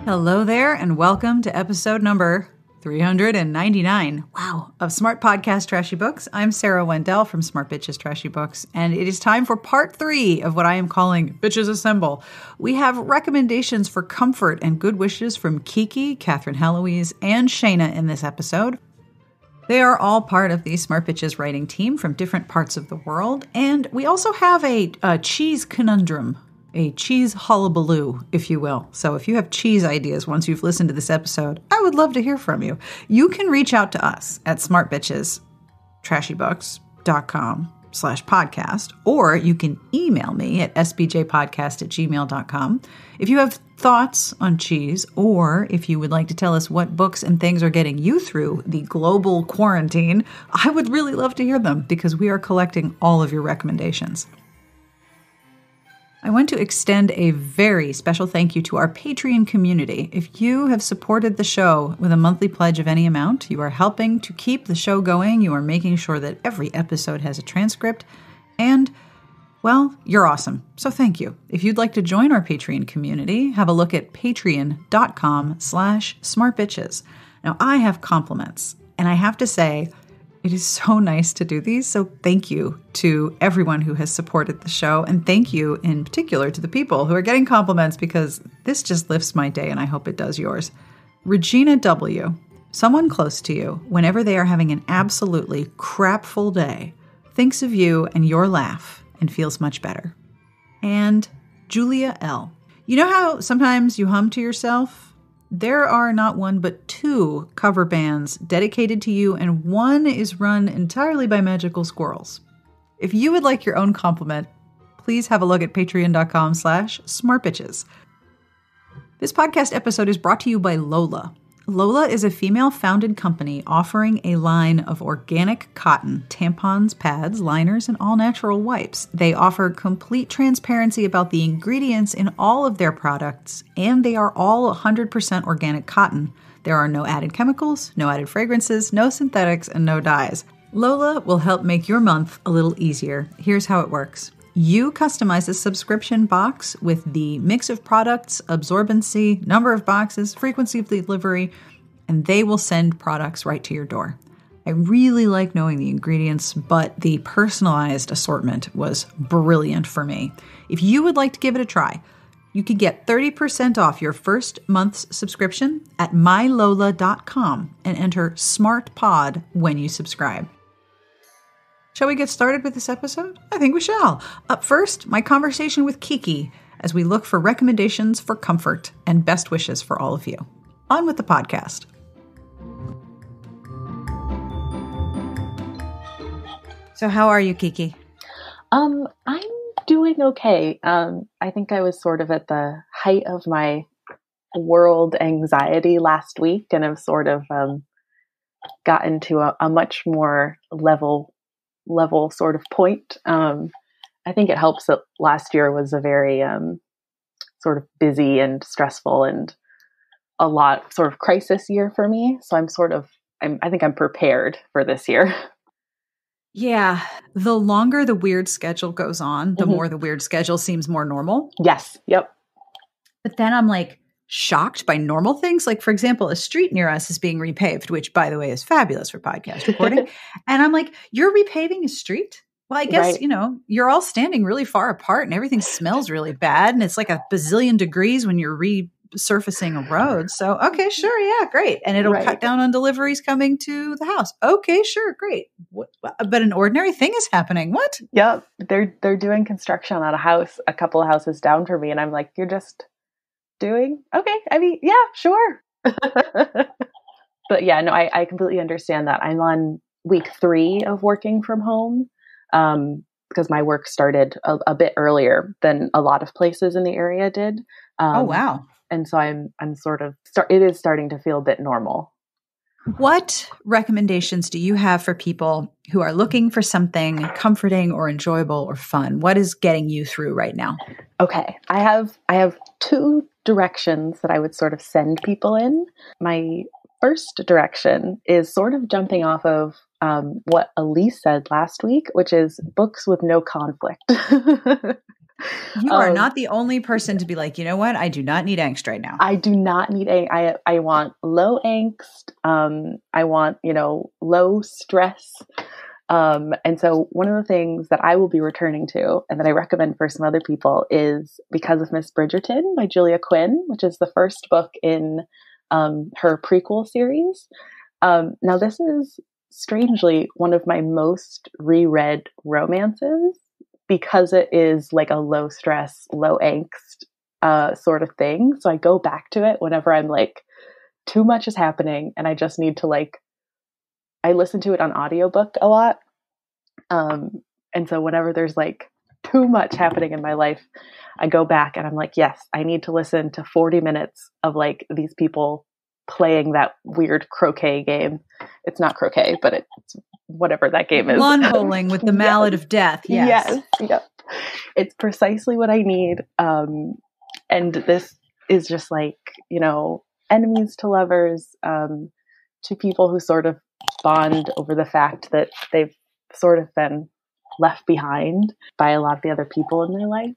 Hello there, and welcome to episode number 399, of Smart Podcast Trashy Books. I'm Sarah Wendell from Smart Bitches Trashy Books, and it is time for part 3 of what I am calling Bitches Assemble. We have recommendations for comfort and good wishes from Kiki, Catherine Heloise, and Shana in this episode. They are all part of the Smart Bitches writing team from different parts of the world, and we also have a cheese conundrum. A cheese hullabaloo, if you will. So if you have cheese ideas once you've listened to this episode, I would love to hear from you. You can reach out to us at smartbitchestrashybooks.com/podcast, or you can email me at sbjpodcast@gmail.com. If you have thoughts on cheese, or if you would like to tell us what books and things are getting you through the global quarantine, I would really love to hear them because we are collecting all of your recommendations. I want to extend a very special thank you to our Patreon community. If you have supported the show with a monthly pledge of any amount, you are helping to keep the show going. You are making sure that every episode has a transcript. And, well, you're awesome. So thank you. If you'd like to join our Patreon community, have a look at patreon.com/smartbitches. Now, I have compliments, and I have to say, it is so nice to do these, so thank you to everyone who has supported the show, and thank you in particular to the people who are getting compliments because this just lifts my day and I hope it does yours. Regina W., someone close to you, whenever they are having an absolutely crapful day, thinks of you and your laugh and feels much better. And Julia L. You know how sometimes you hum to yourself? There are not one but 2 cover bands dedicated to you, and one is run entirely by magical squirrels. If you would like your own compliment, please have a look at patreon.com/smartbitches. This podcast episode is brought to you by Lola. Lola is a female-founded company offering a line of organic cotton, tampons, pads, liners, and all-natural wipes. They offer complete transparency about the ingredients in all of their products, and they are all 100% organic cotton. There are no added chemicals, no added fragrances, no synthetics, and no dyes. Lola will help make your month a little easier. Here's how it works. You customize a subscription box with the mix of products, absorbency, number of boxes, frequency of delivery, and they will send products right to your door. I really like knowing the ingredients, but the personalized assortment was brilliant for me. If you would like to give it a try, you can get 30% off your first month's subscription at mylola.com and enter SmartPod when you subscribe. Shall we get started with this episode? I think we shall. Up first, my conversation with Kiki as we look for recommendations for comfort and best wishes for all of you. On with the podcast. So how are you, Kiki? I'm doing okay. I think I was sort of at the height of my world anxiety last week and have sort of gotten to a much more level sort of point. I think it helps that last year was a very sort of busy and stressful and a lot sort of crisis year for me. So I think I'm prepared for this year. Yeah. The longer the weird schedule goes on, the more the weird schedule seems more normal. Yes. Yep. But then I'm like shocked by normal things. Like, for example, a street near us is being repaved, which, by the way, is fabulous for podcast recording. And I'm like, you're repaving a street? Well, I guess, Right. You're all standing really far apart and everything smells really bad. And it's like a bazillion degrees when you're resurfacing a road. So, okay, sure. Yeah, great. And it'll cut down on deliveries coming to the house. Okay, sure. Great. But an ordinary thing is happening. What? Yep. They're doing construction on a house, a couple of houses down from me. And I'm like, you're just doing? Okay. I mean, yeah, sure. But yeah, no, I completely understand that. I'm on week 3 of working from home because my work started a bit earlier than a lot of places in the area did. Oh, wow. And so I'm sort of, it is starting to feel a bit normal. What recommendations do you have for people who are looking for something comforting or enjoyable or fun? What is getting you through right now? Okay. I have 2 directions that I would sort of send people in. My first direction is sort of jumping off of what Elise said last week, which is books with no conflict. You are not the only person to be like, you know what? I do not need angst right now. I do not need I want low angst. I want, low stress. And so one of the things that I will be returning to and that I recommend for some other people is Because of Miss Bridgerton by Julia Quinn, which is the first book in her prequel series. Now, this is strangely one of my most reread romances because it is like a low stress, low angst sort of thing. So I go back to it whenever I'm like, too much is happening and I just need to I listen to it on audiobook a lot. And so whenever there's like too much happening in my life, I go back and I'm like, yes, I need to listen to 40 minutes of like these people playing that weird croquet game. It's not croquet, but it's whatever that game is. Lawn bowling with the mallet of death. Yes. Yep. It's precisely what I need. And this is just like, enemies to lovers, to people who sort of bond over the fact that they've sort of been left behind by a lot of the other people in their life.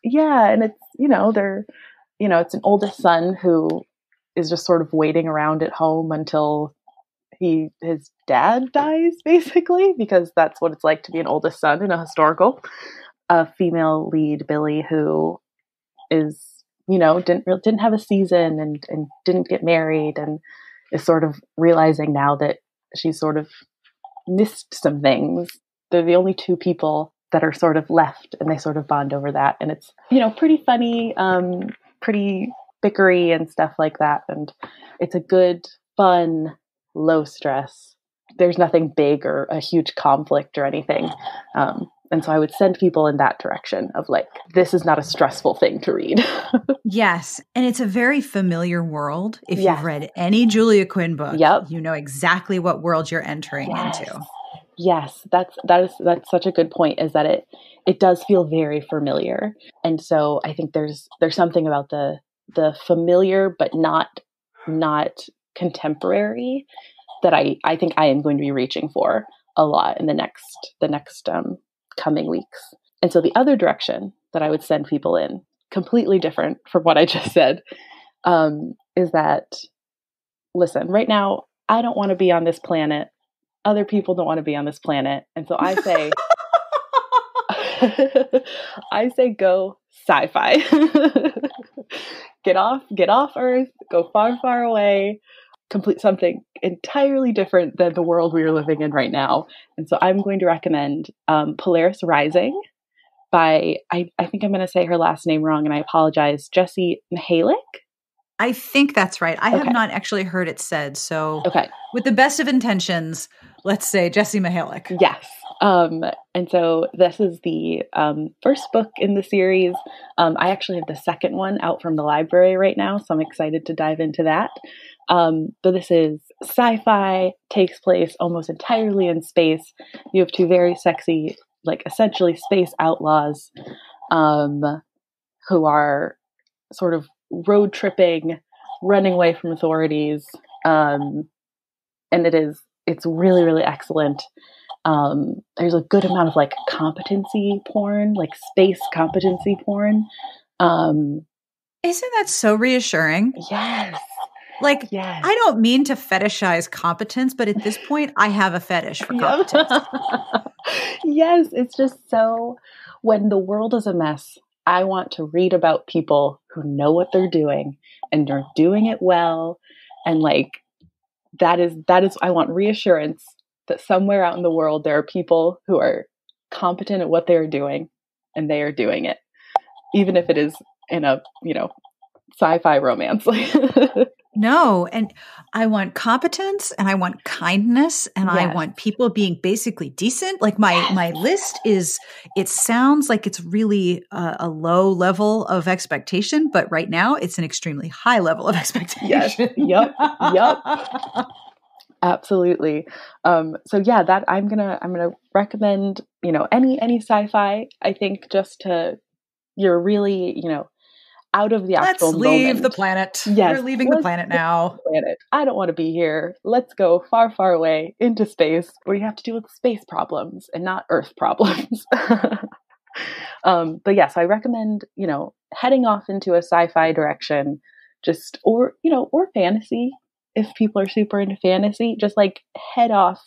Yeah. And it's, it's an oldest son who is just sort of waiting around at home until his dad dies, basically, because that's what it's like to be an oldest son in a historical. A female lead, Billy, who is, didn't have a season and didn't get married and is sort of realizing now that she's sort of missed some things. They're the only two people that are sort of left and they sort of bond over that. And it's, pretty funny, pretty bickery and stuff like that. And it's a good, fun, low stress. There's nothing big or a huge conflict or anything. And so I would send people in that direction of like, this is not a stressful thing to read. Yes. And it's a very familiar world. If you've read any Julia Quinn book, you know exactly what world you're entering into. Yes. That's such a good point, is that it does feel very familiar. And so I think there's something about the familiar, but not contemporary that I think I am going to be reaching for a lot in the next coming weeks. And so the other direction that I would send people in, completely different from what I just said, is that, listen, right now, I don't want to be on this planet. Other people don't want to be on this planet. And so I say, I say go sci-fi. Get off Earth, go far, far away, complete something entirely different than the world we are living in right now. And so I'm going to recommend Polaris Rising by, I think I'm going to say her last name wrong, and I apologize, Jessie Mihalik. I think that's right. I have not actually heard it said. So with the best of intentions, let's say Jessie Mihalik. Yes. And so this is the first book in the series. I actually have the second one out from the library right now, so I'm excited to dive into that. But this is sci-fi, takes place almost entirely in space. You have two very sexy, like essentially space outlaws, who are sort of road tripping, running away from authorities. And it's really, really excellent. There's a good amount of like competency porn, like space competency porn. Isn't that so reassuring? Yes. I don't mean to fetishize competence, but at this point I have a fetish for competence. Yes. It's just so, when the world is a mess, I want to read about people who know what they're doing and are doing it well. And like, that is, I want reassurance that somewhere out in the world, there are people who are competent at what they are doing and they are doing it, even if it is in a, sci-fi romance. No. And I want competence and I want kindness and I want people being basically decent. Like my list is, it sounds like it's really a low level of expectation, but right now it's an extremely high level of expectation. Yes. Yep. Absolutely. So yeah, that I'm gonna recommend, any sci-fi, I think, just to, you're really, out of the actual Let's leave moment. the planet. Yes. We're leaving the planet now. I don't want to be here. Let's go far, far away into space where you have to deal with space problems and not Earth problems. But yeah, so I recommend, heading off into a sci-fi direction, or fantasy. If people are super into fantasy, just like head off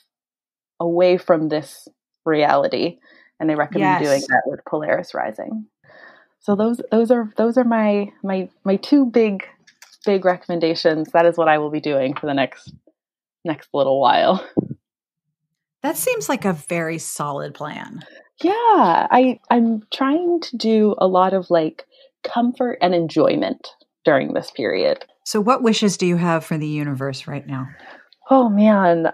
away from this reality. And I recommend doing Yes. that with Polaris Rising. So those are my two big recommendations. That is what I will be doing for the next little while. That seems like a very solid plan. Yeah, I'm trying to do a lot of like comfort and enjoyment during this period. So what wishes do you have for the universe right now? Oh man,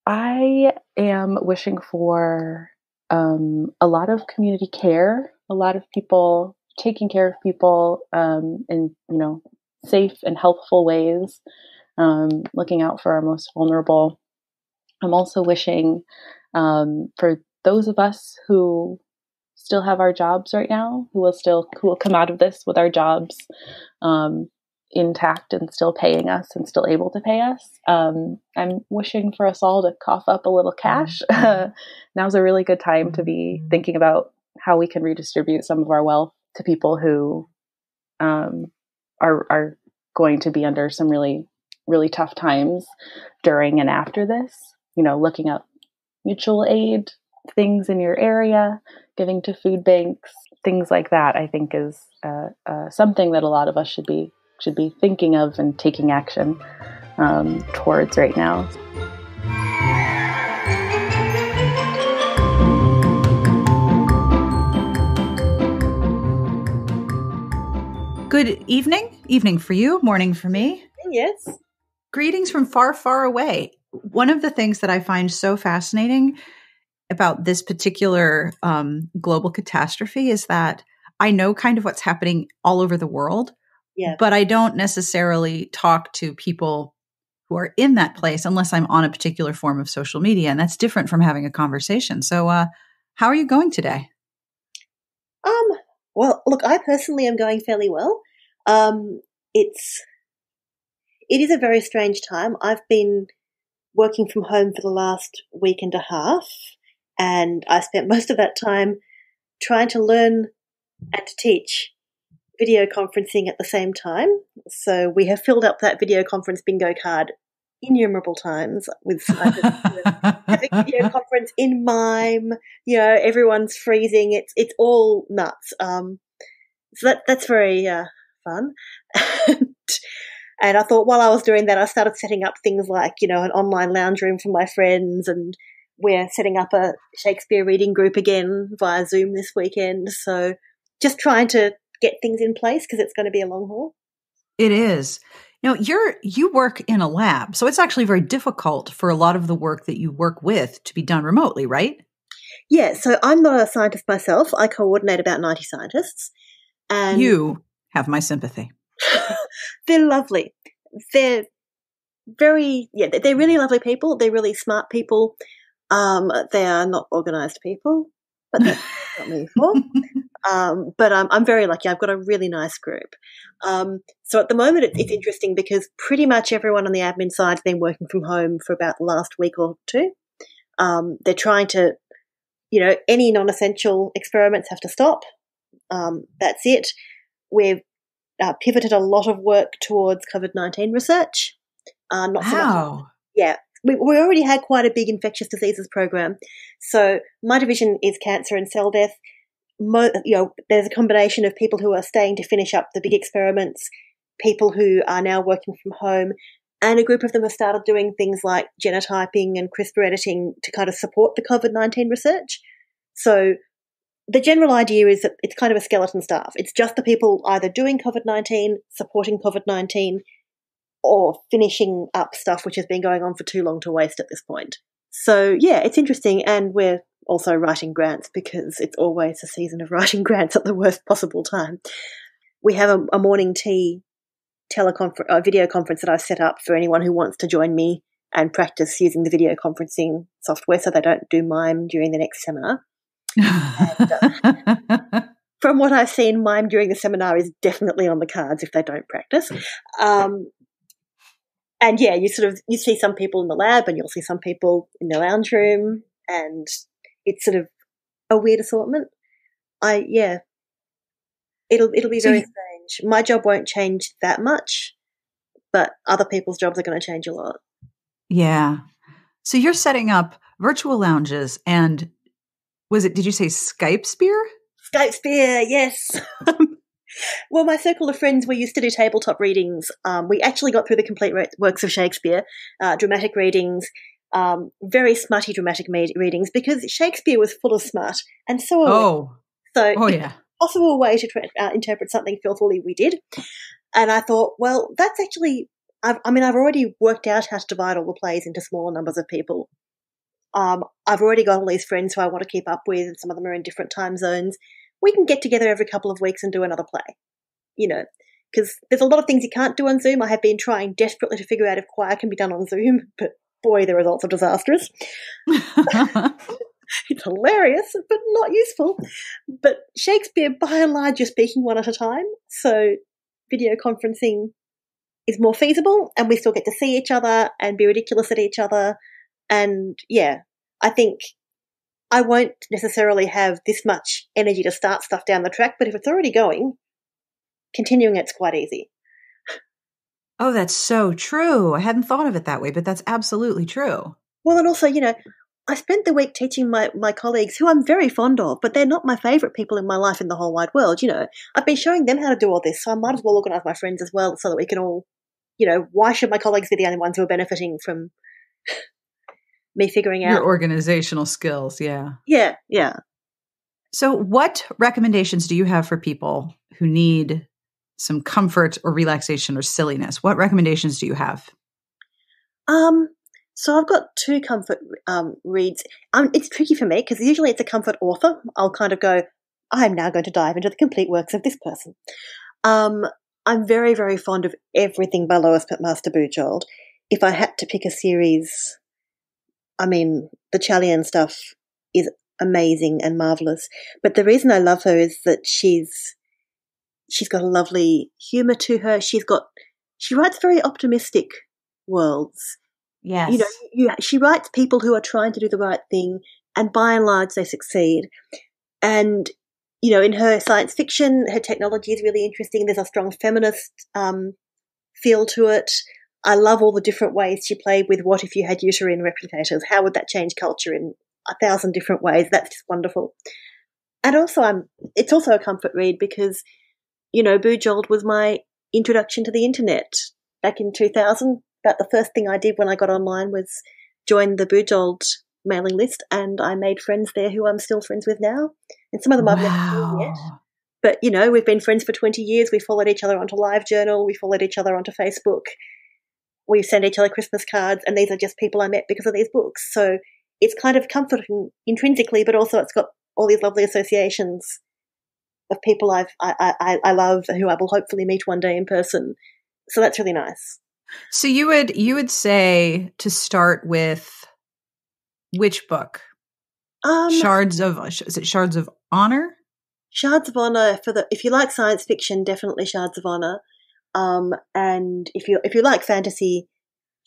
I am wishing for a lot of community care, a lot of people taking care of people in safe and healthful ways, looking out for our most vulnerable. I'm also wishing for those of us who still have our jobs right now, who will come out of this with our jobs intact and still paying us and still able to pay us. I'm wishing for us all to cough up a little cash. Now's a really good time to be thinking about how we can redistribute some of our wealth to people who are going to be under some really, really tough times during and after this. Looking up mutual aid things in your area, giving to food banks, things like that, I think is something that a lot of us should be thinking of and taking action towards right now. Good evening for you, morning for me. Yes. Greetings from far, far away. One of the things that I find so fascinating about this particular global catastrophe is that I know kind of what's happening all over the world, but I don't necessarily talk to people who are in that place unless I'm on a particular form of social media, and that's different from having a conversation. So how are you going today? Well, look, I personally am going fairly well. It is a very strange time. I've been working from home for the last week and a half, and I spent most of that time trying to learn and to teach video conferencing at the same time. So we have filled up that video conference bingo card innumerable times with having video conference in mime. Everyone's freezing. It's all nuts. So that's very fun. And I thought while I was doing that, I started setting up things like, an online lounge room for my friends, and we're setting up a Shakespeare reading group again via Zoom this weekend. So just trying to get things in place because it's going to be a long haul. It is. Now, you work in a lab, so it's actually very difficult for a lot of the work that you work with to be done remotely, right? Yeah, so I'm not a scientist myself. I coordinate about 90 scientists. And you have my sympathy. They're lovely. They're they're really lovely people. They're really smart people. They are not organized people, but that's not me for. But I'm very lucky. I've got a really nice group. So at the moment it's interesting because pretty much everyone on the admin side has been working from home for about the last week or two. They're trying to, any non-essential experiments have to stop. That's it. We've pivoted a lot of work towards COVID-19 research. Not so much. Yeah. We already had quite a big infectious diseases program. So my division is cancer and cell death. There's a combination of people who are staying to finish up the big experiments, people who are now working from home, and a group of them have started doing things like genotyping and CRISPR editing to kind of support the COVID-19 research. So the general idea is that it's kind of a skeleton staff. It's just the people either doing COVID-19, supporting COVID-19, or finishing up stuff which has been going on for too long to waste at this point. So, yeah, it's interesting, and we're also writing grants because it's always a season of writing grants at the worst possible time. We have a morning tea video conference that I've set up for anyone who wants to join me and practice using the video conferencing software so they don't do mime during the next seminar. And, from what I've seen, mime during the seminar is definitely on the cards if they don't practice. And yeah, you see some people in the lab and you'll see some people in the lounge room, and it's sort of a weird assortment. It'll be very strange. My job won't change that much, but other people's jobs are going to change a lot. Yeah. So you're setting up virtual lounges and did you say SkypeSpeare? SkypeSpeare, yes. Well, my circle of friends, we used to do tabletop readings. We actually got through the complete works of Shakespeare, dramatic readings, very smutty dramatic readings, because Shakespeare was full of smut, and so yeah. Possible way to interpret something filthily, we did. And I thought, well, that's actually, I've already worked out how to divide all the plays into smaller numbers of people. I've already got all these friends who I want to keep up with, and some of them are in different time zones. We can get together every couple of weeks and do another play, because there's a lot of things you can't do on Zoom. I have been trying desperately to figure out if choir can be done on Zoom, but boy, the results are disastrous. It's hilarious, but not useful. But Shakespeare, by and large, you're speaking one at a time, so video conferencing is more feasible, and we still get to see each other and be ridiculous at each other. And yeah, I think I won't necessarily have this much energy to start stuff down the track, but if it's already going, continuing it's quite easy. Oh, that's so true. I hadn't thought of it that way, but that's absolutely true. Well, and also, I spent the week teaching my colleagues, who I'm very fond of, but they're not my favourite people in my life in the whole wide world. I've been showing them how to do all this, so I might as well organise my friends as well, so that we can all, why should my colleagues be the only ones who are benefiting from me figuring out your organizational skills? Yeah. Yeah. So what recommendations do you have for people who need some comfort or relaxation or silliness? What recommendations do you have? So I've got two comfort reads. It's tricky for me because usually it's a comfort author. I'll kind of go, I'm now going to dive into the complete works of this person. I'm very, very fond of everything by Lois McMaster Bujold. If I had to pick a series, the Chalian stuff is amazing and marvelous. But the reason I love her is that she's got a lovely humour to her. She writes very optimistic worlds. Yes. She writes people who are trying to do the right thing, and by and large they succeed. And, in her science fiction, her technology is really interesting. There's a strong feminist feel to it. I love all the different ways she played with what if you had uterine replicators? How would that change culture in 1,000 different ways? That's just wonderful. And also, it's also a comfort read because, Bujold was my introduction to the internet back in 2000. About the first thing I did when I got online was join the Bujold mailing list, and I made friends there who I'm still friends with now. And some of them I've never seen yet. But, we've been friends for 20 years. We followed each other onto LiveJournal. We followed each other onto Facebook. We send each other Christmas cards, and these are just people I met because of these books. So it's kind of comforting intrinsically, but also it's got all these lovely associations of people I love, who I will hopefully meet one day in person. So that's really nice. So you would say to start with which book? Shards of Honor? Shards of Honor if you like science fiction, definitely Shards of Honor. And if you like fantasy,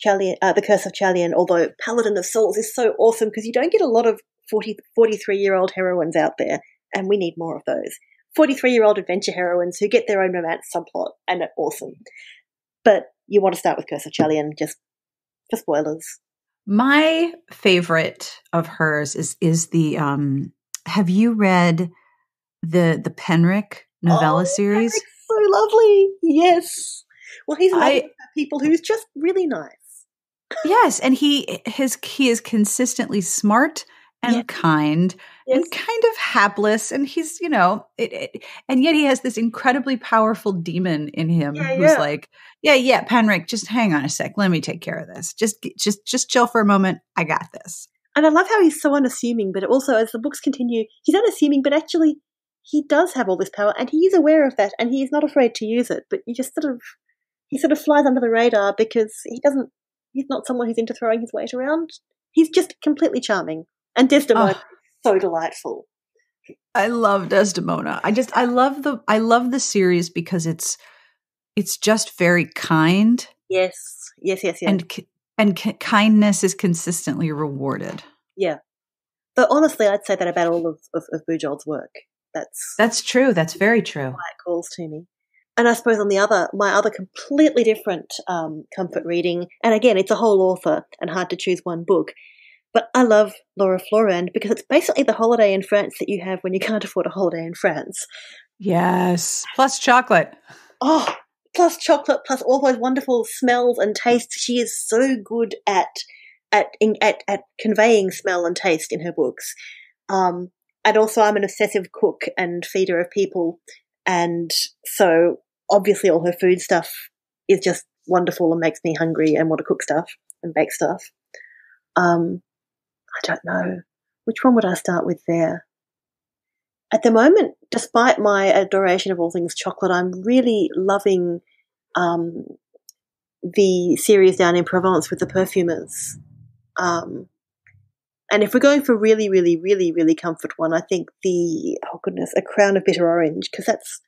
Chalian, The Curse of Chalian, although Paladin of Souls is so awesome because you don't get a lot of 43-year-old heroines out there, and we need more of those. 43-year-old adventure heroines who get their own romance subplot and are awesome. But you want to start with Curse of Chalian, just for spoilers. My favorite of hers is the have you read the Penrick novella series? Penrick's so lovely. Yes. Well, he's one of people who's just really nice. Yes, and he is consistently smart and kind and kind of hapless, and he's and yet he has this incredibly powerful demon in him who's like, Penrick, just hang on a sec, let me take care of this. Just chill for a moment. I got this. And I love how he's so unassuming, but also as the books continue, he's unassuming, but actually he does have all this power, and he is aware of that, and he is not afraid to use it. But he sort of flies under the radar because he's not someone who's into throwing his weight around. He's just completely charming. And Desdemona is so delightful. I love Desdemona. I love the series because it's just very kind. Yes. And kindness is consistently rewarded. Yeah. But honestly, I'd say that about all of Bujold's work. That's true. That's very true. Why it calls to me. And I suppose my other completely different comfort reading, and again, it's a whole author and hard to choose one book, but I love Laura Florand because it's basically the holiday in France that you have when you can't afford a holiday in France. Yes. Plus chocolate. Oh, plus chocolate, plus all those wonderful smells and tastes. She is so good at conveying smell and taste in her books. And also I'm an obsessive cook and feeder of people. And so obviously all her food stuff is just wonderful and makes me hungry and want to cook stuff and bake stuff. I don't know. Which one would I start with there? At the moment, despite my adoration of all things chocolate, I'm really loving the series down in Provence with the perfumers. And if we're going for really, really, really, really comfort one, I think A Crown of Bitter Orange, because that's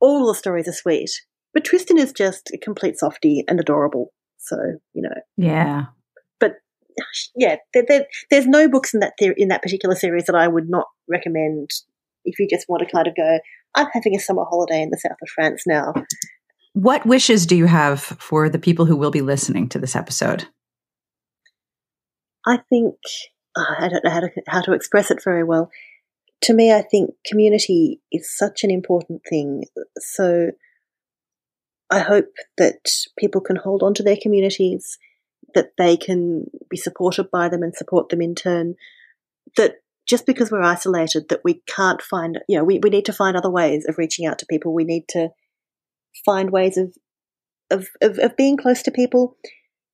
all the stories are sweet. But Tristan is just a complete softie and adorable. So, Yeah. But yeah, there's no books in that particular series that I would not recommend if you just want to kind of go, I'm having a summer holiday in the south of France now. What wishes do you have for the people who will be listening to this episode? I think I don't know how to express it very well. To me, I think community is such an important thing. So I hope that people can hold on to their communities, that they can be supported by them and support them in turn, that just because we're isolated, that we can't find, we need to find other ways of reaching out to people. We need to find ways of being close to people.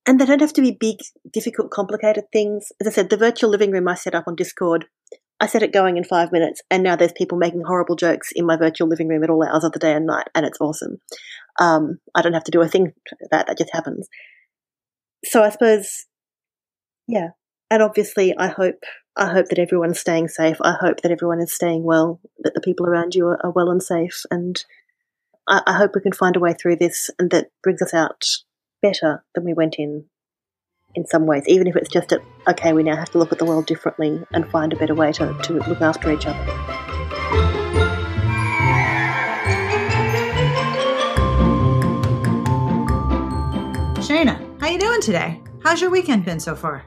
And they don't have to be big, difficult, complicated things. As I said, the virtual living room I set up on Discord, I set it going in 5 minutes, and now there's people making horrible jokes in my virtual living room at all hours of the day and night, and it's awesome. I don't have to do a thing that just happens. So I suppose, yeah. And obviously I hope that everyone's staying safe. I hope that everyone is staying well, that the people around you are well and safe. And I hope we can find a way through this and that brings us out better than we went in some ways, even if it's just okay, we now have to look at the world differently and find a better way to look after each other. Shana, how you doing today? How's your weekend been so far?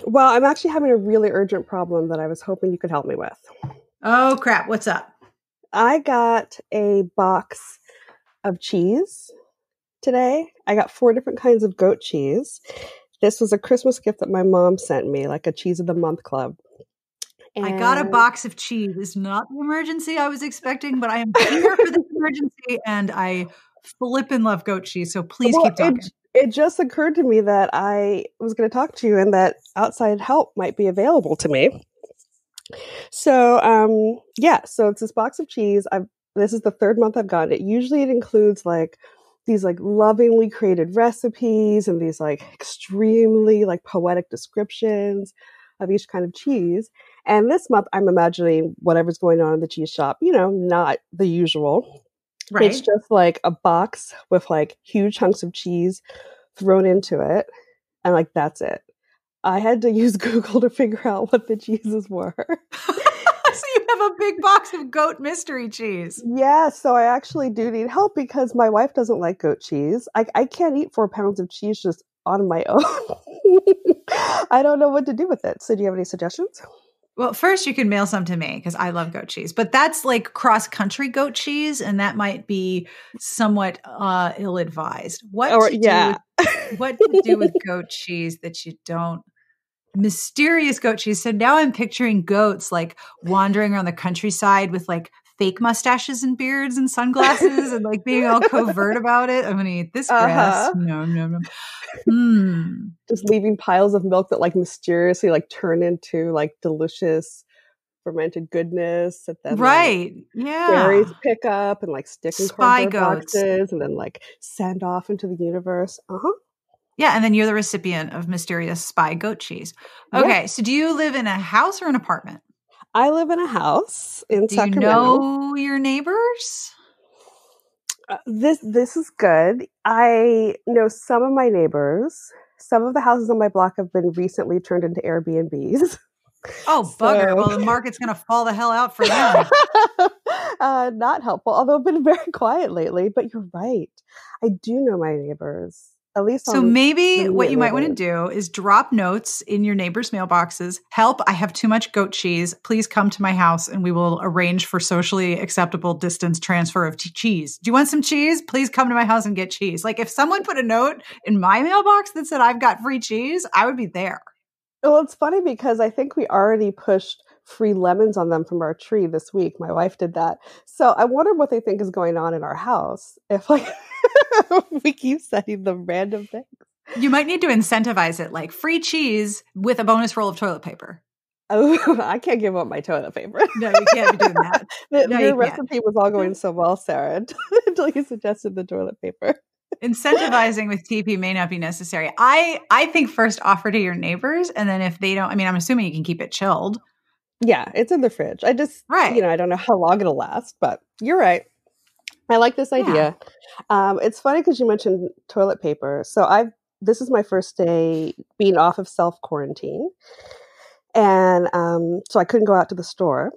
Well, I'm actually having a really urgent problem that I was hoping you could help me with. Oh, crap. What's up? I got a box of cheese today. I got 4 different kinds of goat cheese. This was a Christmas gift that my mom sent me, like a Cheese of the Month club. And I got a box of cheese. It's not the emergency I was expecting, but I am here for this emergency, and I flippin' love goat cheese, so please keep talking. It just occurred to me that I was going to talk to you and that outside help might be available to me. So, so it's this box of cheese. This is the 3rd month I've gotten it. Usually it includes these lovingly created recipes and these extremely poetic descriptions of each kind of cheese. And this month I'm imagining whatever's going on in the cheese shop, not the usual. Right. It's just a box with huge chunks of cheese thrown into it. And that's it. I had to use Google to figure out what the cheeses were. So you have a big box of goat mystery cheese. Yeah, so I actually do need help because my wife doesn't like goat cheese. I can't eat 4 pounds of cheese just on my own. I don't know what to do with it. So do you have any suggestions? Well, first you can mail some to me because I love goat cheese, but that's cross-country goat cheese, and that might be somewhat ill-advised. What to do with goat cheese that you don't? Mysterious goat cheese. So now I'm picturing goats wandering around the countryside with fake mustaches and beards and sunglasses and being all covert about it. I'm going to eat this grass. No. Just leaving piles of milk that mysteriously turn into delicious fermented goodness that then fairies pick up and stick in cardboard boxes and then send off into the universe. Yeah, and then you're the recipient of mysterious spy goat cheese. Okay, So do you live in a house or an apartment? I live in a house in Sacramento. Do you know your neighbors? This is good. I know some of my neighbors. Some of the houses on my block have been recently turned into Airbnbs. Oh, bugger. Well, the market's going to fall the hell out for them. Not helpful, although I've been very quiet lately, but you're right. I do know my neighbors, at least So on maybe the what you might want to neighbors. do is drop notes in your neighbors' mailboxes. Help, I have too much goat cheese. Please come to my house and we will arrange for socially acceptable distance transfer of cheese. Do you want some cheese? Please come to my house and get cheese. Like if someone put a note in my mailbox that said I've got free cheese, I would be there. Well, it's funny because I think we already pushed free lemons on them from our tree this week. My wife did that. So I wonder what they think is going on in our house if like we keep sending them random things. You might need to incentivize it, like free cheese with a bonus roll of toilet paper. Oh, I can't give up my toilet paper. No, you can't be doing that. Your recipe was all going so well, Sarah, until you suggested the toilet paper. Incentivizing with TP may not be necessary. I think first offer to your neighbors, and then if they don't, I mean, I'm assuming you can keep it chilled. Yeah, it's in the fridge. I just, right. I don't know how long it'll last, but you're right. I like this idea. Yeah. It's funny because you mentioned toilet paper. So this is my first day being off of self-quarantine. And so I couldn't go out to the store.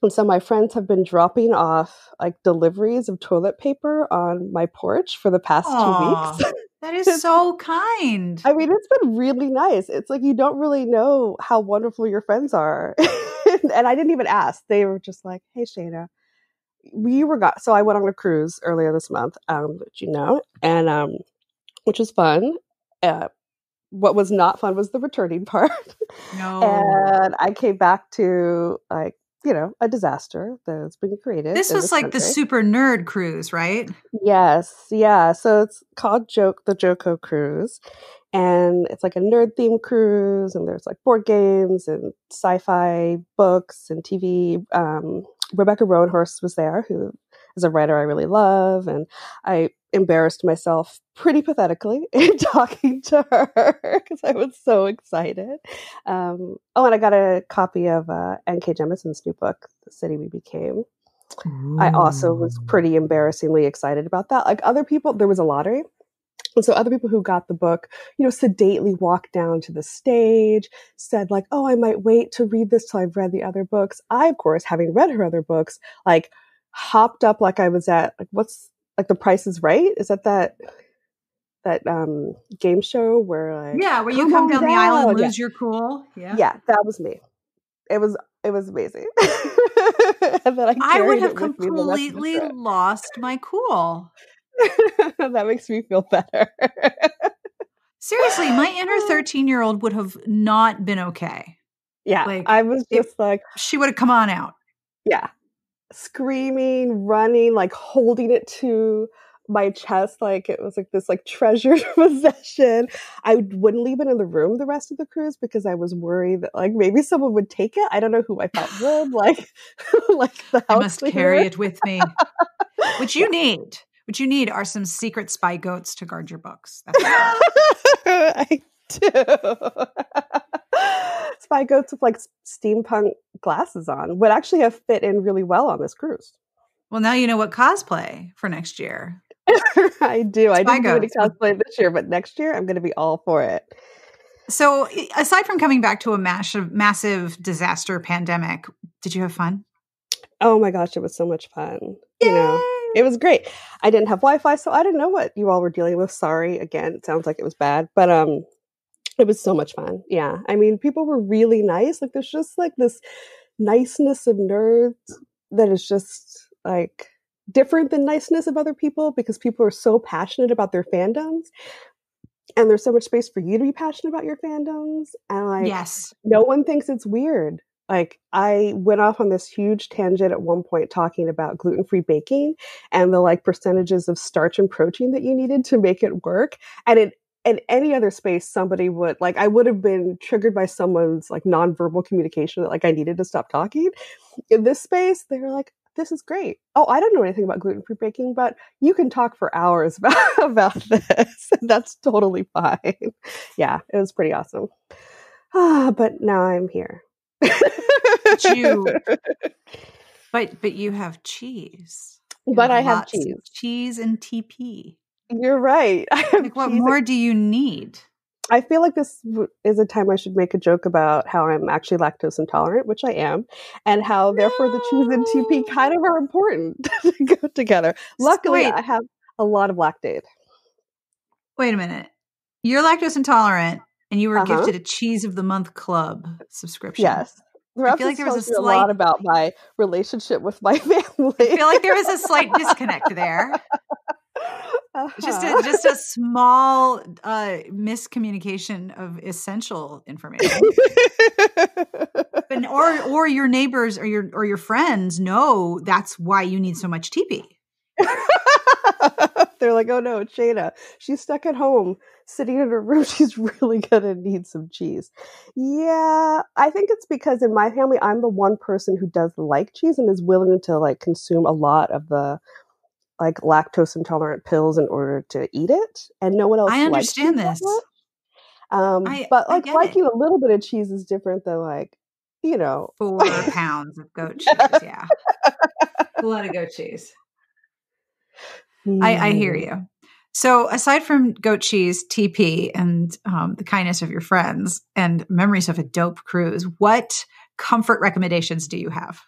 And so my friends have been dropping off like deliveries of toilet paper on my porch for the past 2 weeks. That is so kind. I mean, it's been really nice. It's like you don't really know how wonderful your friends are. And I didn't even ask. They were just like, hey, Shana, so I went on a cruise earlier this month, and which was fun. What was not fun was the returning part. No. And I came back to like, a disaster that's been created. This was like the super nerd cruise, right? Yes. Yeah. So it's called the Joko cruise. And it's like a nerd themed cruise. And there's like board games and sci-fi books and TV. Rebecca Roanhorse was there, who is a writer I really love. And I embarrassed myself pretty pathetically in talking to her because I was so excited. And I got a copy of N.K. Jemisin's new book, The City We Became. Ooh. I also was pretty embarrassingly excited about that. Like other people, there was a lottery. And so other people who got the book, sedately walked down to the stage, said like, oh, I might wait to read this till I've read the other books. I, of course, having read her other books, like hopped up like I was at, like, what's like The Price is Right? Is that game show where like, where you come down the aisle and lose your cool? Yeah, that was me. It was amazing. And then I would have completely lost my cool. That makes me feel better. Seriously, my inner 13-year-old would have not been okay. Yeah, like, I was just like... She would have come on out. Yeah. Screaming, running, like holding it to my chest like it was like this like treasured possession. I wouldn't leave it in the room the rest of the cruise because I was worried that like maybe someone would take it. I don't know who I thought would like the house I must cleaner. Carry it with me. What you need are some secret spy goats to guard your books. I do. Spy goats with like steampunk glasses on would actually have fit in really well on this cruise. Well, now you know what cosplay for next year. I do. I didn't do any cosplay this year, but next year I'm going to be all for it. So aside from coming back to a massive disaster pandemic, did you have fun? Oh my gosh, it was so much fun. Yay! It was great. I didn't have Wi-Fi, so I didn't know what you all were dealing with. Sorry. Again, it sounds like it was bad, but it was so much fun. Yeah. I mean, people were really nice. Like there's just like this niceness of nerds that is just like different than niceness of other people because people are so passionate about their fandoms. And there's so much space for you to be passionate about your fandoms. And like, yes, no one thinks it's weird. Like I went off on this huge tangent at one point talking about gluten-free baking and the like percentages of starch and protein that you needed to make it work. And in any other space, somebody would like, I would have been triggered by someone's like nonverbal communication that like I needed to stop talking. In this space, they were like, this is great. Oh, I don't know anything about gluten-free baking, but you can talk for hours about this. That's totally fine. Yeah, it was pretty awesome. But now I'm here. But you have cheese. But I have cheese. Cheese and TP. You're right. Like, what more do you need? I feel like this is a time I should make a joke about how I'm actually lactose intolerant, which I am, and how therefore the cheese and TP kind of are important to go together. Luckily, Wait. I have a lot of lactate. Wait a minute. You're lactose intolerant and you were Uh-huh. gifted a Cheese of the Month Club subscription. Yes. I feel like there was a tells you a slight lot about my relationship with my family. I feel like there was a slight disconnect there. Uh-huh. Just a small miscommunication of essential information. But, or your neighbors or your friends know that's why you need so much TP. They're like, oh no, it's Shana. She's stuck at home, sitting in her room. She's really gonna need some cheese. Yeah, I think it's because in my family, I'm the one person who does like cheese and is willing to like consume a lot of the like lactose intolerant pills in order to eat it, and no one else. I understand this. But like I liking a little bit of cheese is different than like 4 pounds of goat cheese. Yeah, a lot of goat cheese. I hear you. So aside from goat cheese, TP, and the kindness of your friends and memories of a dope cruise, what comfort recommendations do you have?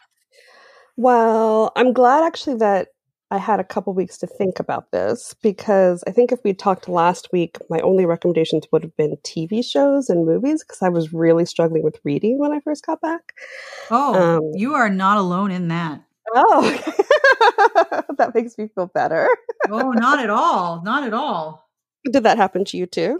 Well, I'm glad actually that I had a couple weeks to think about this, because I think if we talked last week, my only recommendations would have been TV shows and movies, because I was really struggling with reading when I first got back. Oh, you are not alone in that. Oh, that makes me feel better. Oh, not at all. Not at all. Did that happen to you too?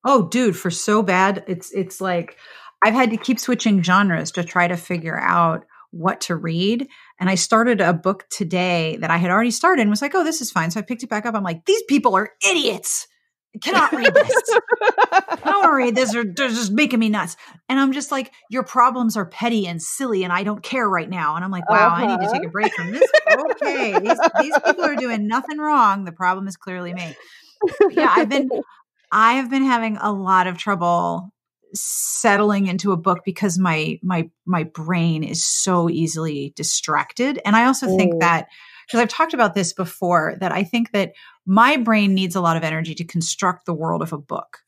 Oh, dude, for so bad. It's like I've had to keep switching genres to try to figure out what to read. And I started a book today that I had already started and was like, oh, this is fine. So I picked it back up. I'm like, these people are idiots. I cannot read this. I don't want to read this. They're just making me nuts. And I'm just like, your problems are petty and silly and I don't care right now. And I'm like, wow, I need to take a break from this. Okay. These people are doing nothing wrong. The problem is clearly me. Yeah, I have been having a lot of trouble settling into a book because my brain is so easily distracted. And I also think that, because I've talked about this before, that I think that my brain needs a lot of energy to construct the world of a book.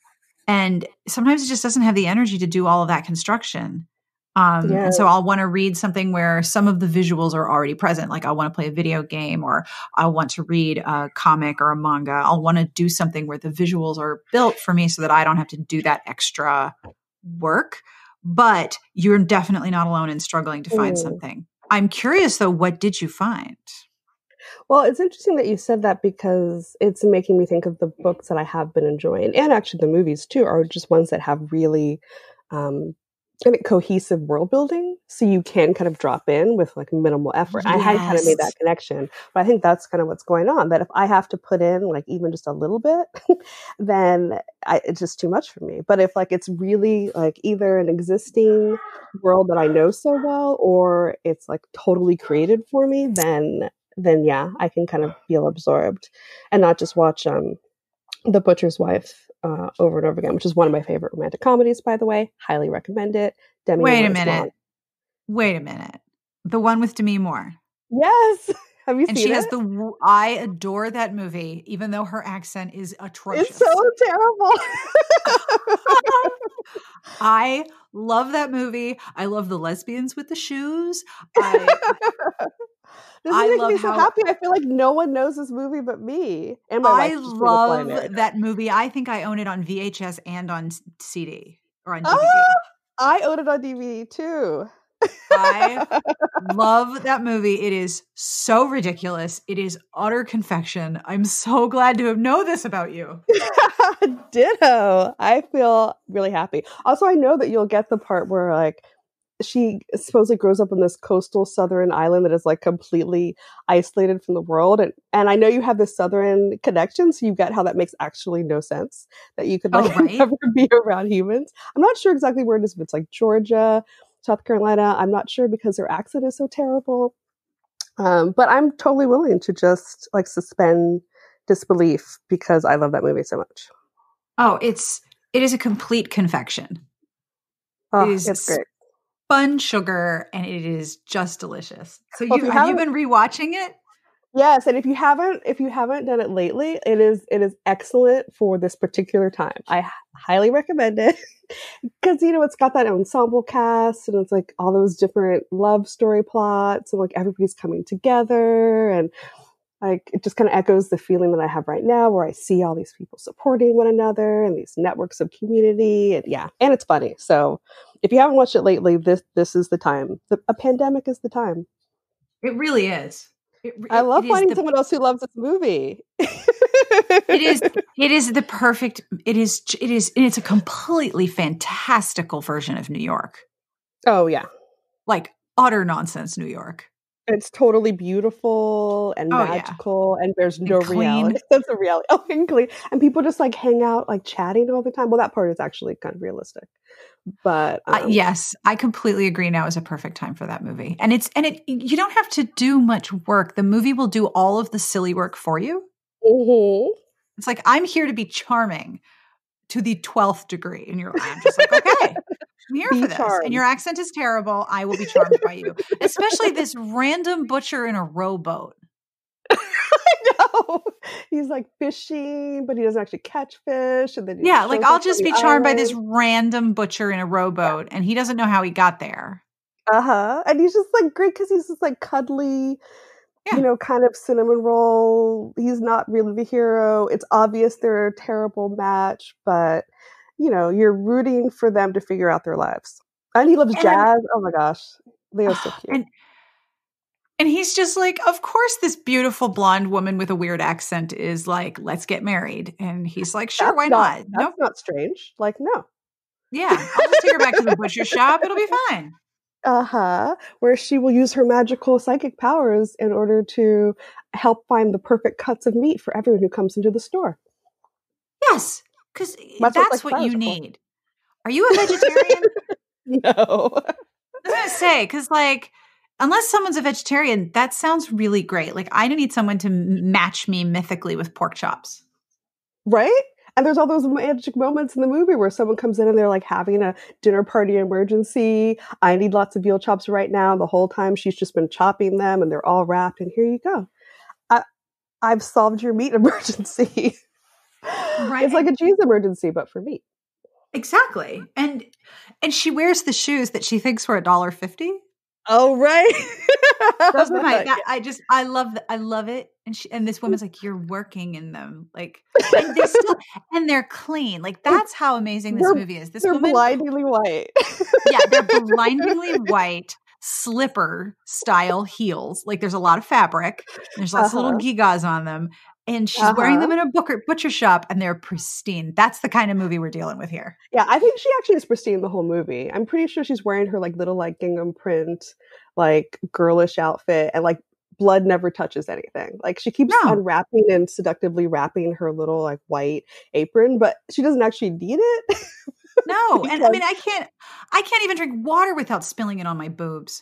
And sometimes it just doesn't have the energy to do all of that construction. And so I'll want to read something where some of the visuals are already present. Like I want to play a video game, or I want to read a comic or a manga. I'll want to do something where the visuals are built for me so that I don't have to do that extra work. But you're definitely not alone in struggling to find something. I'm curious though, what did you find? Well, it's interesting that you said that, because it's making me think of the books that I have been enjoying, and actually the movies too, are just ones that have really I think cohesive world building, so you can kind of drop in with like minimal effort. Yes. I hadn't kind of made that connection, but I think that's kind of what's going on. That if I have to put in like even just a little bit, then it's just too much for me. But if like it's really like either an existing world that I know so well, or it's like totally created for me, then yeah, I can kind of feel absorbed and not just watch The Butcher's Wife over and over again, which is one of my favorite romantic comedies, by the way. Highly recommend it. Wait a minute. The one with Demi Moore. Yes. Have you and seen she it? has I adore that movie, even though her accent is atrocious. It's so terrible. I love that movie. I love the lesbians with the shoes. This makes me so happy. I feel like no one knows this movie but me. And my I love that movie. I think I own it on VHS and on CD or on DVD. I own it on DVD too. I love that movie. It is so ridiculous. It is utter confection. I'm so glad to know this about you. Ditto. I feel really happy. Also, I know that you'll get the part where like she supposedly grows up on this coastal southern island that is like completely isolated from the world. And I know you have this southern connection, so you get how that makes actually no sense, that you could like never be around humans. I'm not sure exactly where it is, if it's like Georgia, South Carolina. I'm not sure because their accent is so terrible. But I'm totally willing to just like suspend disbelief because I love that movie so much. Oh, it is a complete confection. Oh, it's great. Spun sugar, and it is just delicious. So have you been rewatching it? Yes, and if you haven't done it lately, it is excellent for this particular time. I highly recommend it because it's got that ensemble cast and it's like all those different love story plots and like everybody's coming together and like it just kind of echoes the feeling that I have right now where I see all these people supporting one another and these networks of community and and it's funny. So if you haven't watched it lately, this is the time. A pandemic is the time. It really is. I love finding someone else who loves this movie. It is the perfect. It's a completely fantastical version of New York. Oh yeah, like utter nonsense New York. It's totally beautiful and magical, and there's no reality. That's a reality. Oh, and clean, and people just like hang out, like chatting all the time. Well, that part is actually kind of realistic. But yes, I completely agree. Now is a perfect time for that movie, and you don't have to do much work. The movie will do all of the silly work for you. Mm-hmm. It's like I'm here to be charming to the 12th degree, and I'm just like, okay, I'm here for this. And your accent is terrible. I will be charmed by you, especially this random butcher in a rowboat. I know. He's like fishing, but he doesn't actually catch fish. And then I'll just be charmed by this random butcher in a rowboat, and he doesn't know how he got there. And he's just like great because he's just like cuddly, kind of cinnamon roll. He's not really the hero. It's obvious they're a terrible match, but you're rooting for them to figure out their lives. And he loves jazz. Oh my gosh, Leo's so cute. And he's just like, of course, this beautiful blonde woman with a weird accent is like, let's get married. And he's like, sure, why not? That's not strange. Like, no. Yeah, I'll just take her back to the butcher shop. It'll be fine. Where she will use her magical psychic powers in order to help find the perfect cuts of meat for everyone who comes into the store. Yes, because that's what you need. Are you a vegetarian? No. I was going to say, because like, unless someone's a vegetarian, that sounds really great. Like, I need someone to match me mythically with pork chops. Right? And there's all those magic moments in the movie where someone comes in and they're like having a dinner party emergency. I need lots of veal chops right now. The whole time she's just been chopping them and they're all wrapped. And here you go. I've solved your meat emergency. Right. It's like a cheese emergency, but for meat. Exactly. And she wears the shoes that she thinks were $1.50. Oh, right. Those were I love it. And this woman's like, you're working in them. Like, and they're clean. Like, that's how amazing this movie is. They're blindingly white. Yeah, they're blindingly white slipper style heels. Like, there's a lot of fabric. There's lots of little gigas on them. And she's wearing them in a butcher shop, and they're pristine. That's the kind of movie we're dealing with here. Yeah, I think she actually is pristine the whole movie. I'm pretty sure she's wearing her like little like gingham print, like girlish outfit, and like blood never touches anything. Like she keeps unwrapping and seductively wrapping her little like white apron, but she doesn't actually need it. No, and I mean I can't even drink water without spilling it on my boobs.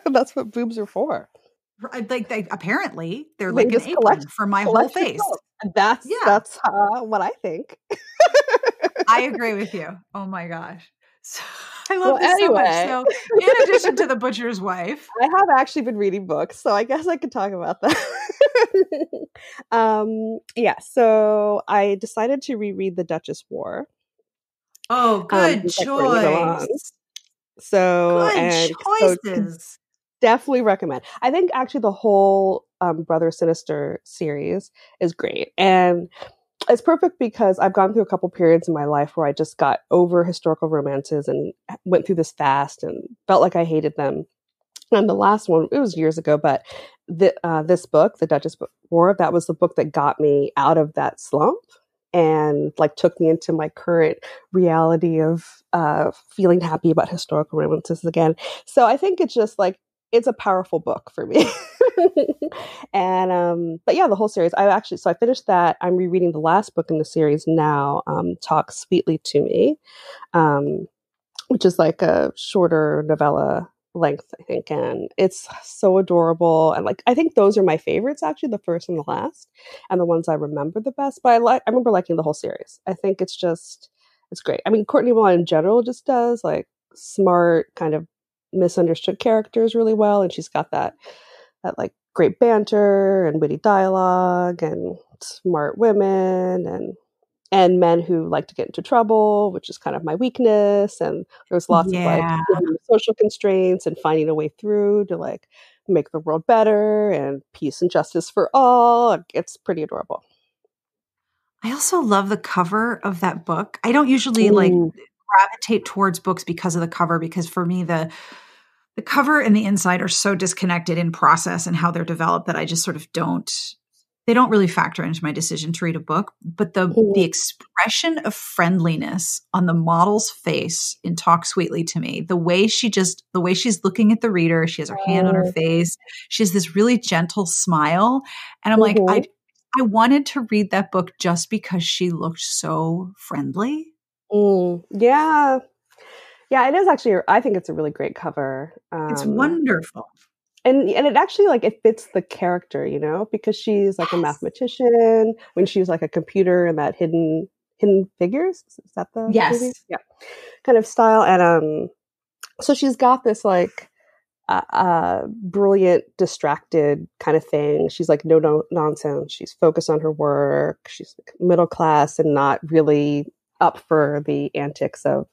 That's what boobs are for. Like apparently they're like an apron for my whole face. That's what I think. I agree with you. Oh my gosh. So, I love this so much. So in addition to The Butcher's Wife, I have actually been reading books, so I guess I could talk about that. So I decided to reread The Duchess War. Oh, good choice. Good choices. Definitely recommend. I think actually the whole Brother Sinister series is great. And it's perfect because I've gone through a couple periods in my life where I just got over historical romances and went through this fast and felt like I hated them. And the last one, it was years ago, but this book, The Duchess War, that was the book that got me out of that slump and like took me into my current reality of feeling happy about historical romances again. So I think it's just like, it's a powerful book for me. And, but yeah, the whole series, I finished that. I'm rereading the last book in the series now, Talk Sweetly to Me, which is like a shorter novella length, I think. And it's so adorable. And like, I think those are my favorites, actually, the first and the last, and the ones I remember the best. But I remember liking the whole series. I think it's great. I mean, Courtney Milan in general just does like smart kind of misunderstood characters really well, and she's got that like great banter and witty dialogue and smart women and men who like to get into trouble, which is kind of my weakness. And there's lots of like Yeah. social constraints and finding a way through to like make the world better and peace and justice for all. It's pretty adorable. I also love the cover of that book. I don't usually like gravitate towards books because of the cover, because for me, the cover and the inside are so disconnected in process and how they're developed that I just sort of they don't really factor into my decision to read a book. But the expression of friendliness on the model's face in Talk Sweetly to Me, the way she's looking at the reader, she has her hand on her face. She has this really gentle smile. And I'm like, I wanted to read that book just because she looked so friendly. Yeah. Yeah, it is actually, I think it's a really great cover. It's wonderful. And it actually like it fits the character, you know, because she's like a mathematician when she's like a computer and that hidden figures. Is that the movie? Yeah, kind of style. And so she's got this like brilliant, distracted kind of thing. She's like no nonsense. She's focused on her work. She's like middle class and not really up for the antics of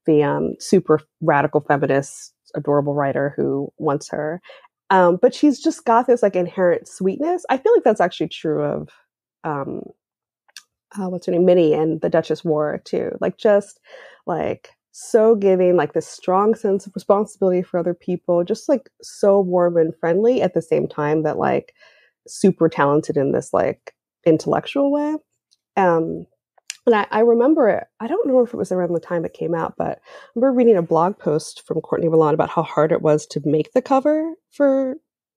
the super radical feminist, adorable writer who wants her. But she's just got this like inherent sweetness. I feel like that's actually true of what's her name, Minnie and the Duchess War too. Like just like so giving, like this strong sense of responsibility for other people, just like so warm and friendly at the same time that like super talented in this like intellectual way. And I remember it, I don't know if it was around the time it came out, but I remember reading a blog post from Courtney Milan about how hard it was to make the cover for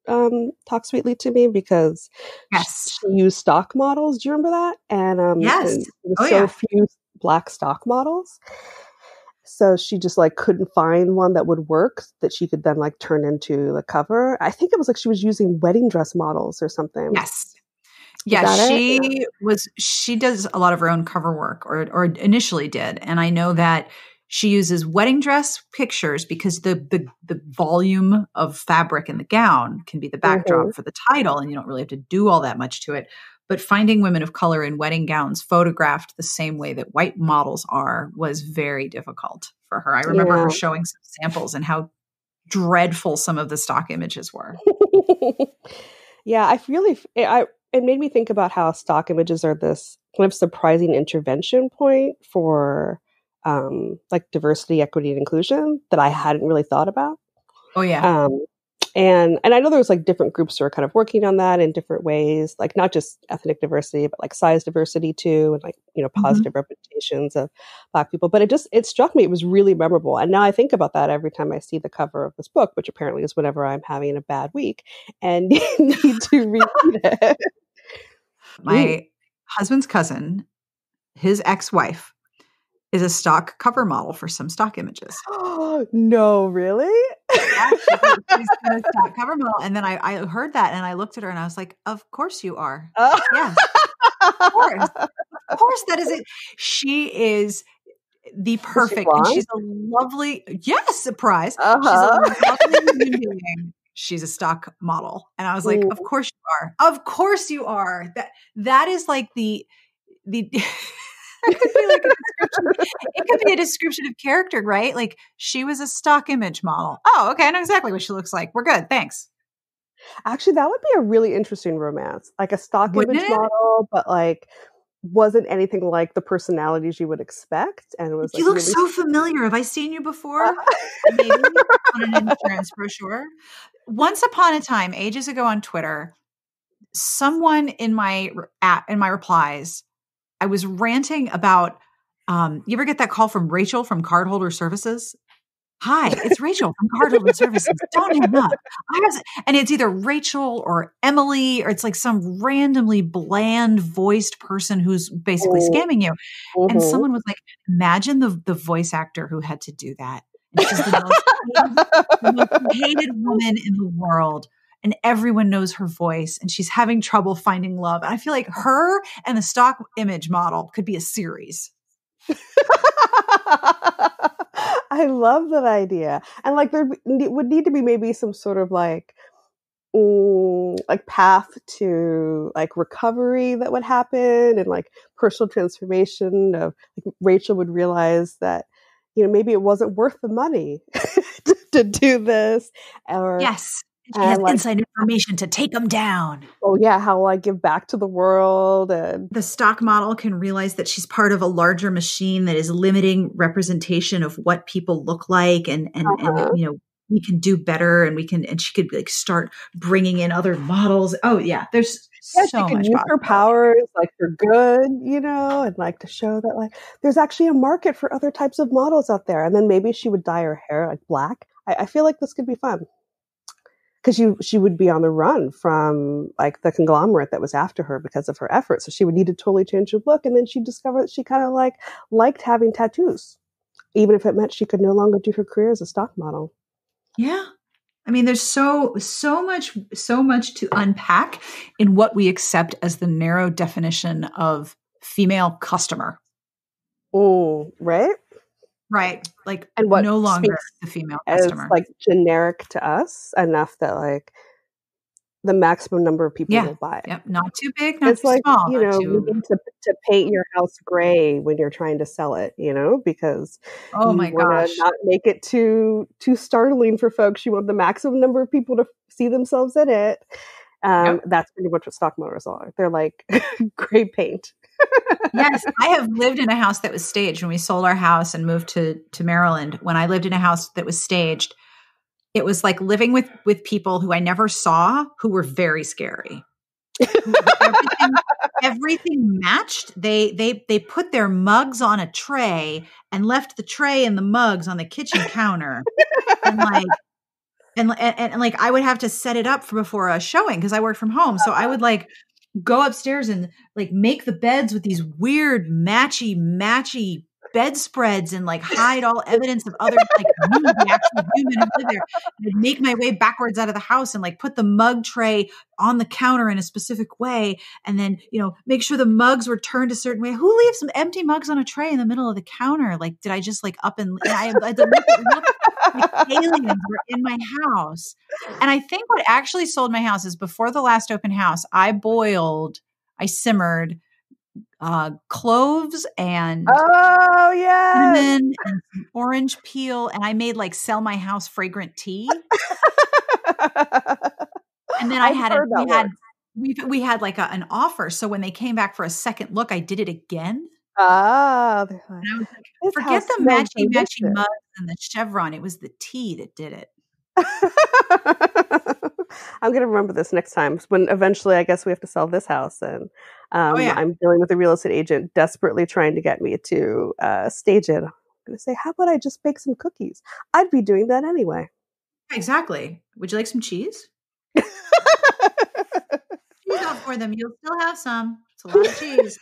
Talk Sweetly to Me because she used stock models. Do you remember that? And there were few Black stock models. So she just like couldn't find one that would work that she could then like turn into the cover. I think it was like she was using wedding dress models or something. Yes. Yeah, she does a lot of her own cover work or initially did. And I know that she uses wedding dress pictures because the volume of fabric in the gown can be the backdrop for the title and you don't really have to do all that much to it. But finding women of color in wedding gowns photographed the same way that white models are was very difficult for her. I remember her showing some samples and how dreadful some of the stock images were. Yeah, it made me think about how stock images are this kind of surprising intervention point for like diversity, equity, and inclusion that I hadn't really thought about. Oh yeah. And I know there's like different groups who are kind of working on that in different ways, like not just ethnic diversity, but like size diversity too, and like, you know, positive representations of Black people. But it struck me, it was really memorable. And now I think about that every time I see the cover of this book, which apparently is whenever I'm having a bad week and need to read it. My husband's cousin, his ex-wife, is a stock cover model for some stock images. No, really? Yeah, she's a stock cover model. And then I heard that and I looked at her and I was like, of course you are. Yeah, of course. Of course, that is it. She is the perfect, and she's a lovely, surprise. She's a lovely human being. She's a stock model. And I was like, of course you are. Of course you are. That is like the it could be like a description. It could be a description of character, right? Like she was a stock image model. Oh, okay. I know exactly what she looks like. We're good. Thanks. Actually, that would be a really interesting romance. Like a stock image model, but like wasn't anything like the personalities you would expect. And it was you look so familiar. Have I seen you before? Maybe on an insurance brochure. Once upon a time, ages ago on Twitter, someone in my replies, I was ranting about, you ever get that call from Rachel from Cardholder Services? Hi, it's Rachel from Cardholder Services. Don't hang up. And it's either Rachel or Emily, or it's like some randomly bland voiced person who's basically scamming you. And someone was like, imagine the voice actor who had to do that. And she's the most hated woman in the world. And everyone knows her voice and she's having trouble finding love. And I feel like her and the stock image model could be a series. I love that idea. And like there would need to be maybe some sort of like like path to like recovery that would happen, and like personal transformation of like, Rachel would realize that, maybe it wasn't worth the money to do this, or Yes. She has like, inside information to take them down. oh yeah, how will I give back to the world? And the stock model can realize that she's part of a larger machine that is limiting representation of what people look like, and we can do better, and she could like start bringing in other models. Oh yeah, there's she so could much use her powers like for good, and like to show that like there's actually a market for other types of models out there. And then maybe she would dye her hair like black. I feel like this could be fun. Because she would be on the run from like the conglomerate that was after her because of her efforts. So she would need to totally change her look. And then she'd discover that she kind of like liked having tattoos, even if it meant she could no longer do her career as a stock model. Yeah. I mean, there's so much to unpack in what we accept as the narrow definition of female customer. Oh, right. Right. Like, and what no longer the female customer. As like generic to us enough that like the maximum number of people will buy it. Yep. Not too big, not it's too like, small. you need to paint your house gray when you're trying to sell it, because oh my gosh, not make it too startling for folks. You want the maximum number of people to see themselves in it. That's pretty much what stock motors are. They're like gray paint. Yes, I have lived in a house that was staged. When we sold our house and moved to Maryland, when I lived in a house that was staged, it was like living with people who I never saw, who were very scary. Everything matched. They put their mugs on a tray and left the tray and the mugs on the kitchen counter, and like I would have to set it up before a showing because I worked from home, so I would like go upstairs and like make the beds with these weird matchy bedspreads and like hide all evidence of other like the actual human who lived there. And I'd make my way backwards out of the house and like put the mug tray on the counter in a specific way, and then make sure the mugs were turned a certain way. Who leaves some empty mugs on a tray in the middle of the counter? Like, did I just like up and I had to look like aliens were in my house? And I think what actually sold my house is before the last open house, I simmered cloves and cinnamon and some orange peel, and I made like sell my house fragrant tea. And then we had like an offer. So when they came back for a second look, I did it again. And I was like, forget the matchy mugs and the chevron. It was the tea that did it. I'm going to remember this next time when eventually I guess we have to sell this house, and I'm dealing with a real estate agent desperately trying to get me to stage it. I'm going to say, how about I just bake some cookies? I'd be doing that anyway. Exactly. Would you like some cheese? Cheese out for them. You'll still have some. It's a lot of cheese.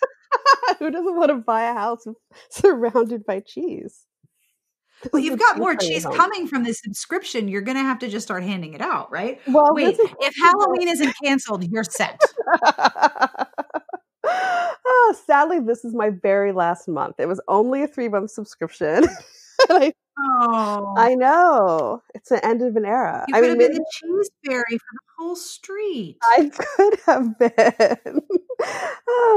Who doesn't want to buy a house surrounded by cheese? Well, you've got more cheese coming from this subscription. You're going to have to just start handing it out, right? Well, wait, if Halloween isn't canceled, you're set. Sadly, this is my very last month. It was only a 3-month subscription. I know. It's the end of an era. You could have been the cheese fairy for the whole street. I could have been.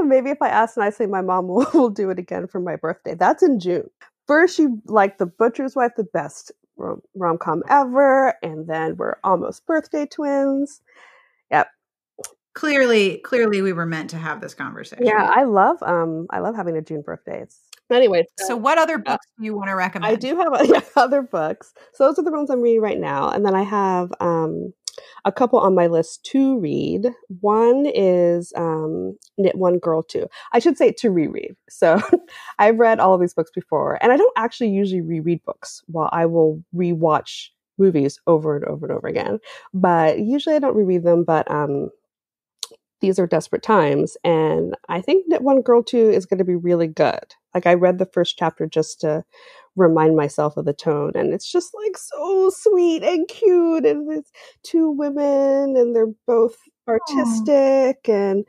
Maybe if I ask nicely, my mom will do it again for my birthday. That's in June. First, she liked The Butcher's Wife, the best rom-com ever, and then we're almost birthday twins. Yep. Clearly, we were meant to have this conversation. Yeah, I love having a June birthday. Anyway, so what other books do you want to recommend? I do have other books. So those are the ones I'm reading right now, and then I have a couple on my list to read. One is Knit One, Girl Two. I should say to reread. So I've read all of these books before, and I don't actually usually reread books. While I will rewatch movies over and over and over again, but usually I don't reread them. But these are desperate times, and I think Knit One, Girl Two is going to be really good. Like I read the first chapter just to remind myself of the tone, and it's just like so sweet and cute, and it's 2 women and they're both artistic, and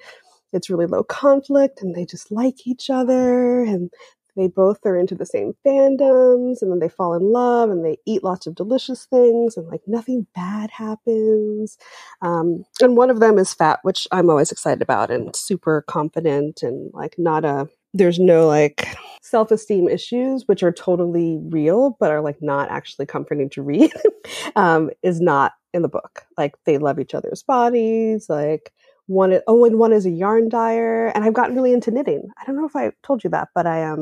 it's really low conflict, and they just like each other, and they both are into the same fandoms, and then they fall in love and they eat lots of delicious things, and like nothing bad happens. And one of them is fat, which I'm always excited about, and super confident, and like there's no like self-esteem issues, which are totally real, but are like not actually comforting to read, is not in the book. Like they love each other's bodies. Like one is a yarn dyer, and I've gotten really into knitting. I don't know if I told you that, but I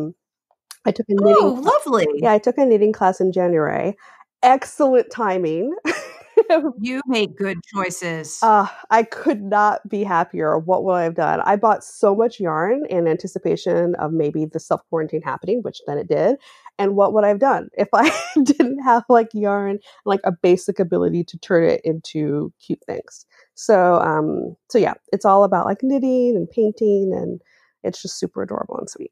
took a knitting. Oh, lovely. Yeah, I took a knitting class in January. Excellent timing. You make good choices. I could not be happier. What would I have done? I bought so much yarn in anticipation of maybe the self-quarantine happening, which then it did. And what would I have done if I didn't have like yarn, like a basic ability to turn it into cute things? So yeah, it's all about like knitting and painting, and it's just super adorable and sweet.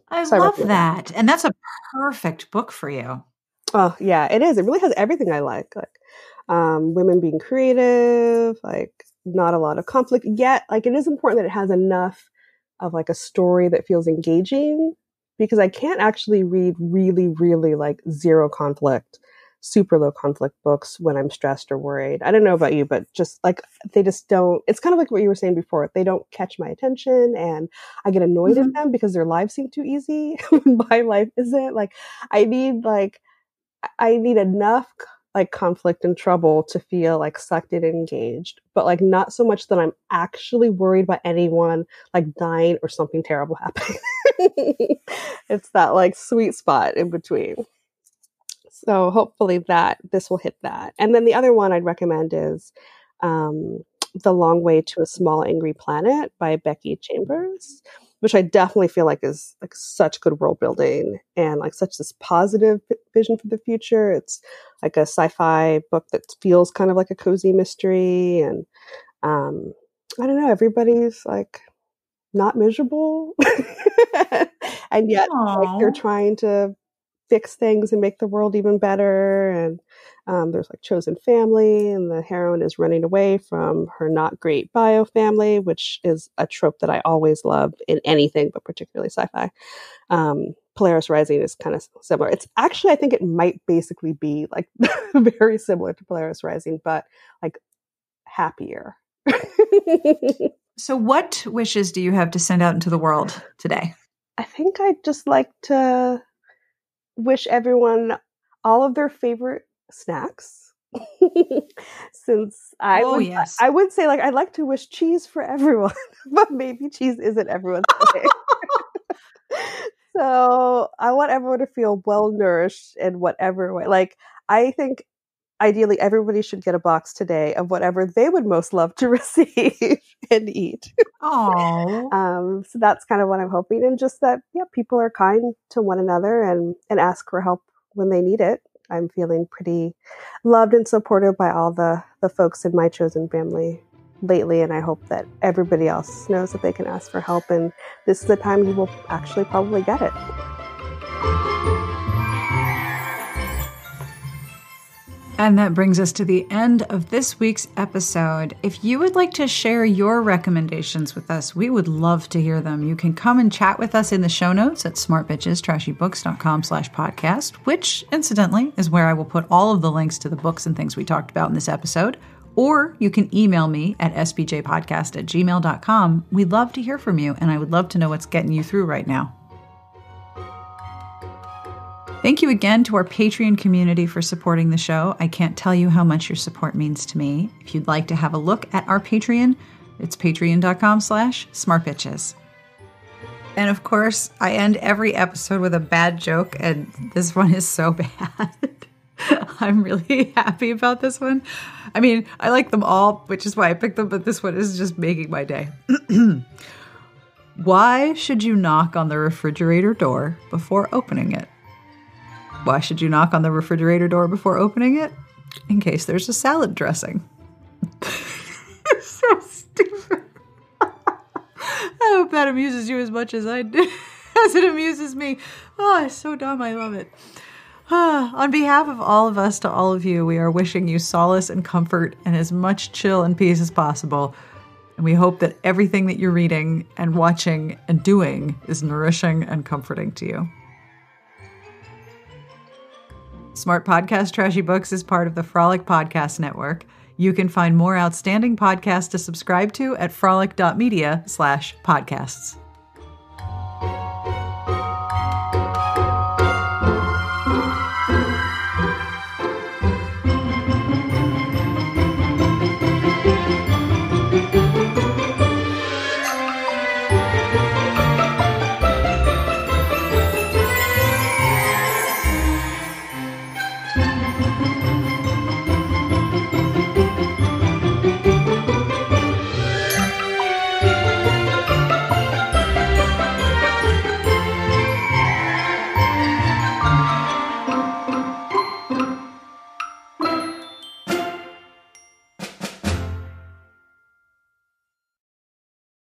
I love that. And that's a perfect book for you. Oh yeah, it is. It really has everything I like. Like women being creative, like not a lot of conflict yet. Like it is important that it has enough of like a story that feels engaging, because I can't actually read really, really like zero conflict, super low conflict books when I'm stressed or worried. I don't know about you, but just like they just don't, it's kind of like what you were saying before. They don't catch my attention, and I get annoyed at them because their lives seem too easy when my life isn't. Like I need enough like conflict and trouble to feel like sucked in and engaged, but like not so much that I'm actually worried about anyone like dying or something terrible happening. It's that like sweet spot in between. So hopefully this will hit that. And then the other one I'd recommend is The Long Way to a Small Angry Planet by Becky Chambers, which I definitely feel like is like such good world building and like such this positive vision for the future. It's like a sci-fi book that feels kind of like a cozy mystery. And I don't know, everybody's like not miserable. And yet like they're trying to fix things and make the world even better. And there's like chosen family, and the heroine is running away from her not great bio family, which is a trope that I always love in anything, but particularly sci-fi. Polaris Rising is kind of similar. It's actually, I think it might basically be like very similar to Polaris Rising, but like happier. So what wishes do you have to send out into the world today? I think I'd just like to wish everyone all of their favorite snacks. Since I would say like I'd like to wish cheese for everyone, but maybe cheese isn't everyone's thing. So I want everyone to feel well nourished in whatever way. Like I think ideally everybody should get a box today of whatever they would most love to receive and eat. Oh. So that's kind of what I'm hoping. And just that, yeah, people are kind to one another and ask for help when they need it. I'm feeling pretty loved and supported by all the folks in my chosen family lately. And I hope that everybody else knows that they can ask for help. And this is the time you will actually probably get it. And that brings us to the end of this week's episode. If you would like to share your recommendations with us, we would love to hear them. You can come and chat with us in the show notes at smartbitchestrashybooks.com/podcast, which incidentally is where I will put all of the links to the books and things we talked about in this episode. Or you can email me at sbjpodcast@gmail.com. We'd love to hear from you, and I would love to know what's getting you through right now. Thank you again to our Patreon community for supporting the show. I can't tell you how much your support means to me. If you'd like to have a look at our Patreon, it's patreon.com/smartbitches. And of course, I end every episode with a bad joke, and this one is so bad. I'm really happy about this one. I mean, I like them all, which is why I picked them, but this one is just making my day. Why should you knock on the refrigerator door before opening it? Why should you knock on the refrigerator door before opening it? In case there's a salad dressing. It's so stupid. I hope that amuses you as much as I do, as it amuses me. Oh, it's so dumb. I love it. On behalf of all of us to all of you, we are wishing you solace and comfort and as much chill and peace as possible. And we hope that everything that you're reading and watching and doing is nourishing and comforting to you. Smart Podcast Trashy Books is part of the Frolic Podcast Network. You can find more outstanding podcasts to subscribe to at frolic.media/podcasts.